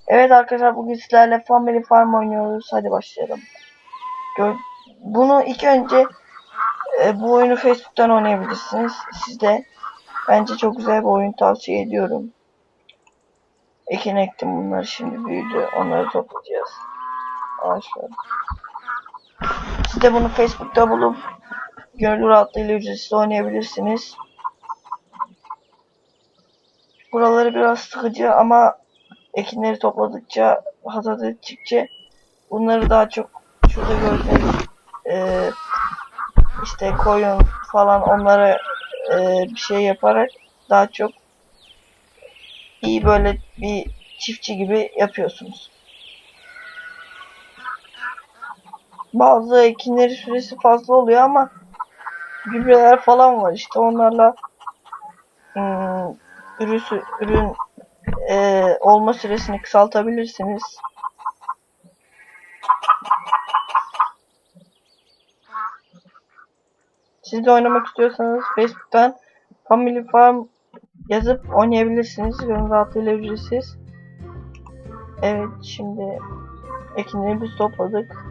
Evet arkadaşlar, bugün sizlerle Family Farm oynuyoruz. Hadi başlayalım. Bunu ilk önce bu oyunu Facebook'tan oynayabilirsiniz. Siz de bence çok güzel bir oyun, tavsiye ediyorum. Ekin ektim, bunlar şimdi büyüdü. Onları toplayacağız. Ağaçlar. Siz de bunu Facebook'ta bulup gönül rahatlığıyla ücretsiz oynayabilirsiniz. Buraları biraz sıkıcı ama ekinleri topladıkça, hasat ettikçe bunları daha çok şurada gördüğünüz işte koyun falan, onlara bir şey yaparak daha çok iyi böyle bir çiftçi gibi yapıyorsunuz. Bazı ekinleri süresi fazla oluyor ama gübreler falan var, işte onlarla ürün olma süresini kısaltabilirsiniz. Siz de oynamak istiyorsanız Facebook'tan Family Farm yazıp oynayabilirsiniz. Gönül rahatlığıyla ücretsiz. Evet, şimdi ekinlerimizi topladık.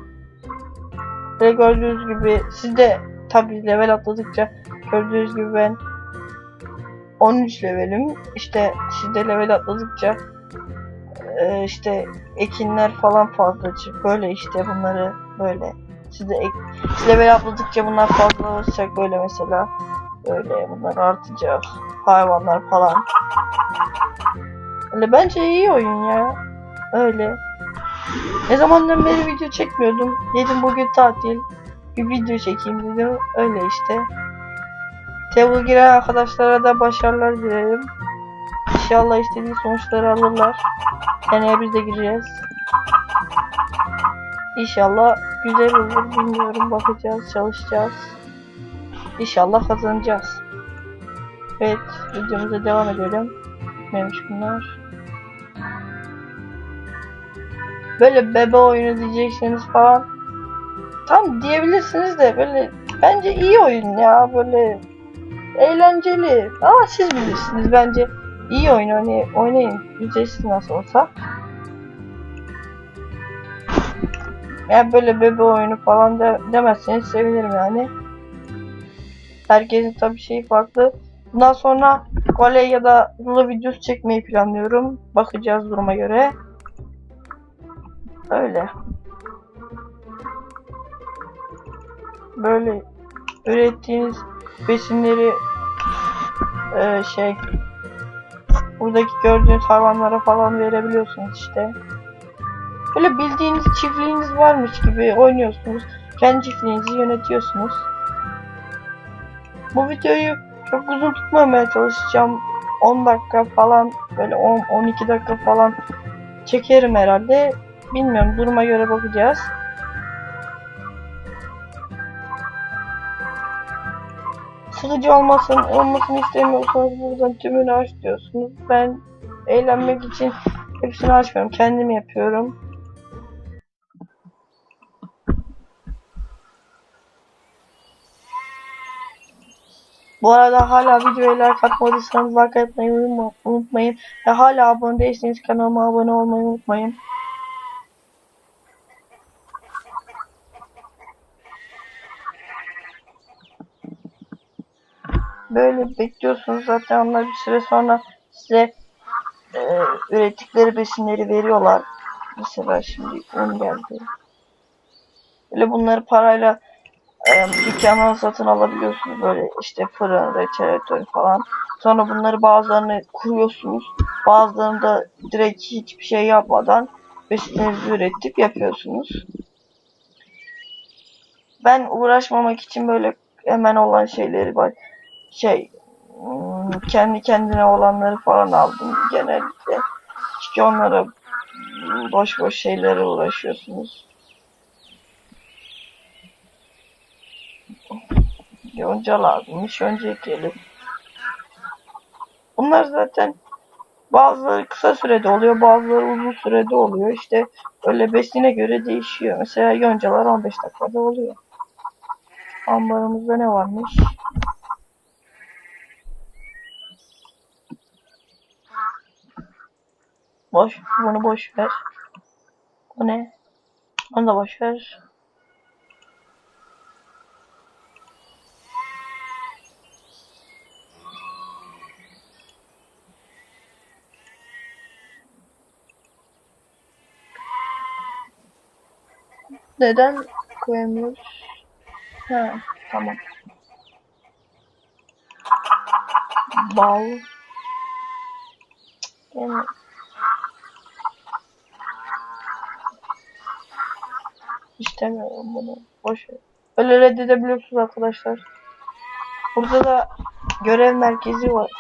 Ve gördüğünüz gibi siz de tabi level atladıkça, gördüğünüz gibi ben 13 levelim. İşte siz de level atladıkça işte ekinler falan fazla çık. Böyle işte bunları böyle. Siz level atladıkça bunlar fazla olacak, böyle mesela. Böyle bunlar artacak. Hayvanlar falan. Öyle, bence iyi oyun ya. Öyle. Ne zamandan beri video çekmiyordum. Dedim bugün tatil. Bir video çekeyim dedim. Öyle işte. Table giren arkadaşlara da başarılar dilerim. İnşallah istediği sonuçları alırlar. Seneye biz de gireceğiz. İnşallah güzel olur, bilmiyorum, bakacağız, çalışacağız. İnşallah kazanacağız. Evet, videomuza devam edelim. Neymiş bunlar? Böyle bebe oyunu diyecekseniz falan, tam diyebilirsiniz de böyle bence iyi oyun ya, böyle eğlenceli ama siz bilirsiniz, bence iyi oyun, oynayın ücretsiz nasıl olsa. Yani böyle bebe oyunu falan demezseniz sevinirim yani. Herkesin tabii şeyi farklı. Bundan sonra voley ya da rulo videosu çekmeyi planlıyorum. Bakacağız duruma göre. Öyle. Böyle ürettiğiniz besinleri buradaki gördüğünüz hayvanlara falan verebiliyorsunuz işte. Böyle bildiğiniz çiftliğiniz varmış gibi oynuyorsunuz. Kendi çiftliğinizi yönetiyorsunuz. Bu videoyu çok uzun tutmamaya çalışacağım. 10 dakika falan, böyle 10-12 dakika falan çekerim herhalde. Bilmiyorum, duruma göre bakacağız. Sıkıcı olmasını istemiyorsanız buradan tümünü aç diyorsunuz. Ben eğlenmek için hepsini açmıyorum. Kendim yapıyorum. Bu arada hala videoya like atmadıysanız like atmayı unutmayın. Ve hala abone değilseniz kanalıma abone olmayı unutmayın. Böyle bekliyorsunuz, zaten onlar bir süre sonra size ürettikleri besinleri veriyorlar. Mesela şimdi un geldi. Böyle bunları parayla dükkandan satın alabiliyorsunuz, böyle işte fırın, reçelatör falan. Sonra bunları bazılarını kuruyorsunuz. Bazılarını da direkt hiçbir şey yapmadan besinlerinizi üretip yapıyorsunuz. Ben uğraşmamak için böyle hemen olan şeyleri var. Kendi kendine olanları falan aldım genellikle. Çünkü onlara boş boş şeylere uğraşıyorsunuz. Yonca lazımmış, yonca ekelim. Bunlar zaten bazıları kısa sürede oluyor, bazıları uzun sürede oluyor. İşte öyle besine göre değişiyor. Mesela yoncalar 15 dakikada oluyor. Ambarımızda ne varmış? Bunu boş ver. Bu ne? Onu da boş ver. Neden koyamıyoruz? Ha, tamam. Bal. Yani istemiyorum bunu. Boş ver. Böyle reddedebiliyorsunuz arkadaşlar. Burada da görev merkezi var.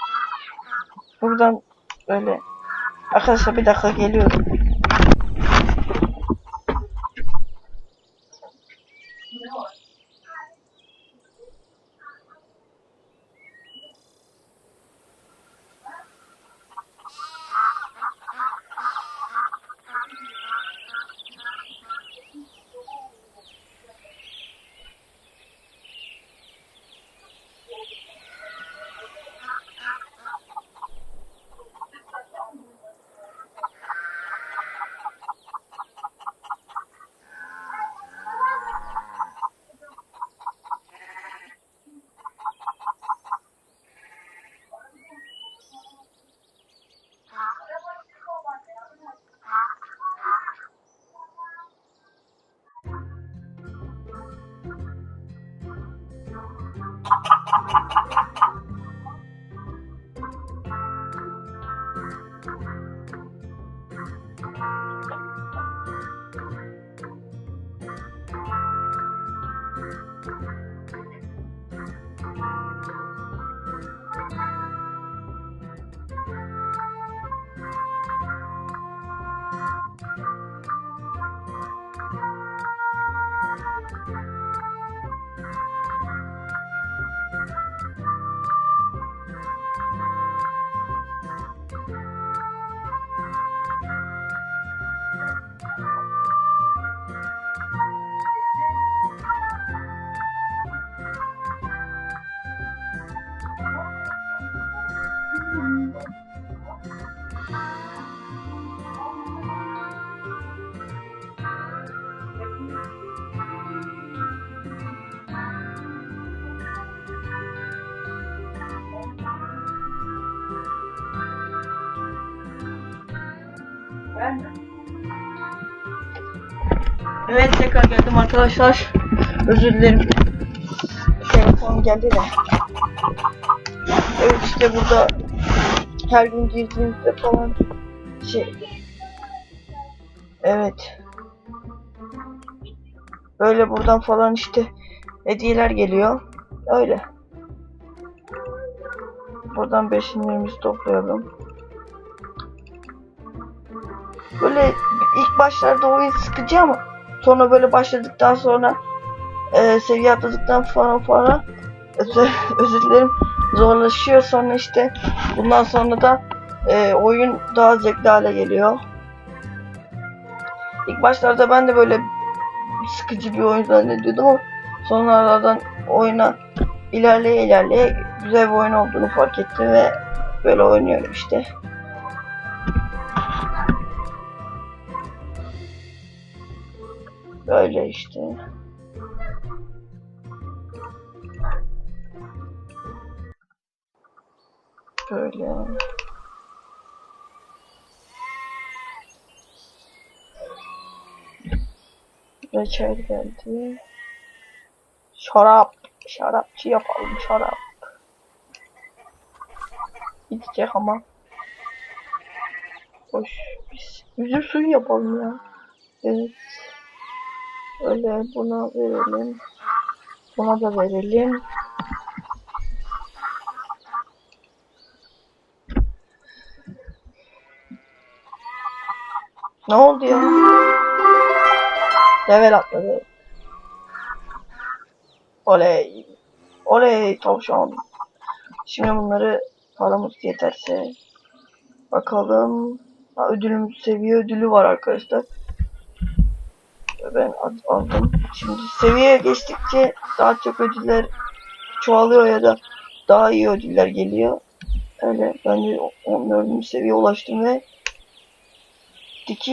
Buradan böyle. Arkadaşlar bir dakika geliyorum. Evet, tekrar geldim arkadaşlar. Özür dilerim. Telefon geldi de. Evet, işte burada her gün girdiğimizde falan evet. Böyle buradan falan işte hediyeler geliyor. Öyle. Buradan beşinlerimizi toplayalım. Böyle ilk başlarda oyun sıkıcı ama sonra böyle başladıktan sonra seviye atladıktan sonra özür dilerim, zorlaşıyor. Sonra işte bundan sonra da oyun daha zevkli hale geliyor. İlk başlarda ben de böyle sıkıcı bir oyun zannediyordum ama sonradan oyuna ilerleye güzel bir oyun olduğunu fark ettim ve böyle oynuyorum işte. Böyle işte. Böyle. Reçel geldi. Şarapçı yapalım, şarap. Gidecek ama. Hoş. Biz üzüm suyu yapalım ya. Evet. Öyle buna verelim. Buna da verelim. Ne oldu ya? Level atladı. Oley. Oley tavşan. Şimdi bunları paramız yeterse bakalım. Ha, seviye ödülü var arkadaşlar. Ben aldım. Şimdi seviye geçtikçe daha çok ödüller çoğalıyor ya da daha iyi ödüller geliyor. Öyle ben de 14. seviyeye ulaştım ve dikiş